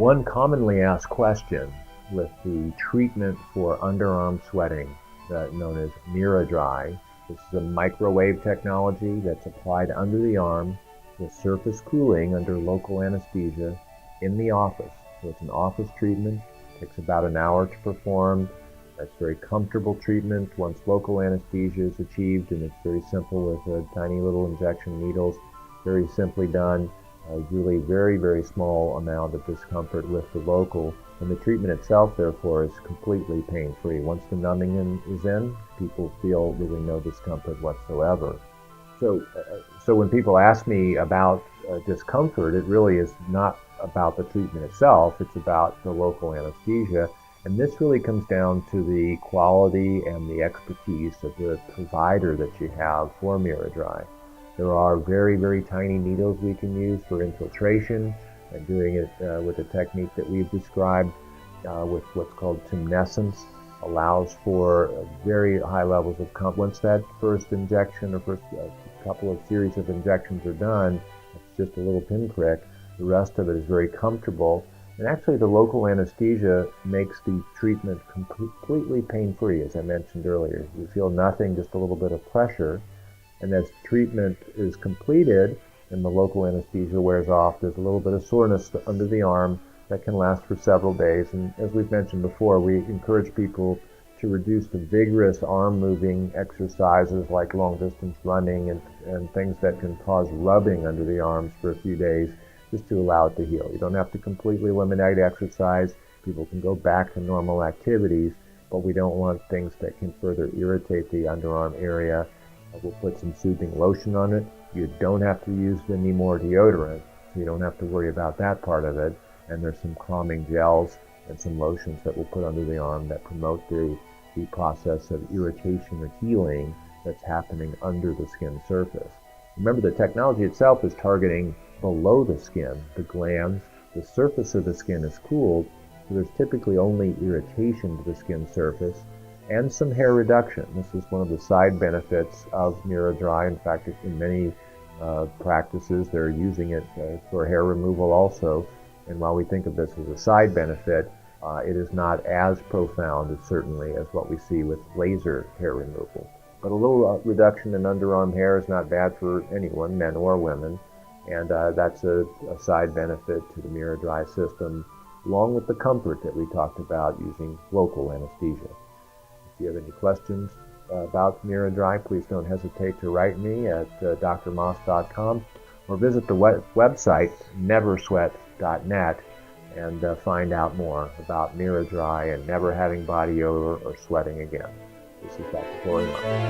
One commonly asked question with the treatment for underarm sweating, known as MiraDry. This is a microwave technology that's applied under the arm with surface cooling under local anesthesia in the office. So it's an office treatment. It takes about an hour to perform. It's very comfortable treatment once local anesthesia is achieved, and it's very simple with tiny little injection needles, very simply done. Really very, very small amount of discomfort with the local, and the treatment itself, therefore, is completely pain-free. Once the numbing is in, people feel really no discomfort whatsoever. So when people ask me about discomfort, it really is not about the treatment itself, it's about the local anesthesia, and this really comes down to the quality and the expertise of the provider that you have for MiraDry. There are very, very tiny needles we can use for infiltration, and doing it with a technique that we've described with what's called tumescence allows for very high levels of comfort. Once that first injection or first couple of series of injections are done, it's just a little pinprick. The rest of it is very comfortable. And actually the local anesthesia makes the treatment completely pain-free, as I mentioned earlier. You feel nothing, just a little bit of pressure. And as treatment is completed and the local anesthesia wears off, there's a little bit of soreness under the arm that can last for several days. And as we've mentioned before, we encourage people to reduce the vigorous arm-moving exercises like long-distance running and things that can cause rubbing under the arms for a few days, just to allow it to heal. You don't have to completely eliminate exercise. People can go back to normal activities, but we don't want things that can further irritate the underarm area. We'll put some soothing lotion on it. You don't have to use any more deodorant, so you don't have to worry about that part of it. And there's some calming gels and some lotions that we'll put under the arm that promote the process of irritation or healing that's happening under the skin surface. Remember, the technology itself is targeting below the skin, the glands. The surface of the skin is cooled, so there's typically only irritation to the skin surface and some hair reduction. This is one of the side benefits of MiraDry. In fact, in many practices, they're using it for hair removal also. And while we think of this as a side benefit, it is not as profound, certainly, as what we see with laser hair removal. But a little reduction in underarm hair is not bad for anyone, men or women. And that's a side benefit to the MiraDry system, along with the comfort that we talked about using local anesthesia. If you have any questions about MiraDry, please don't hesitate to write me at drmaas.com or visit the website neversweat.net and find out more about MiraDry and never having body odor or sweating again. This is Dr. Corey Maas.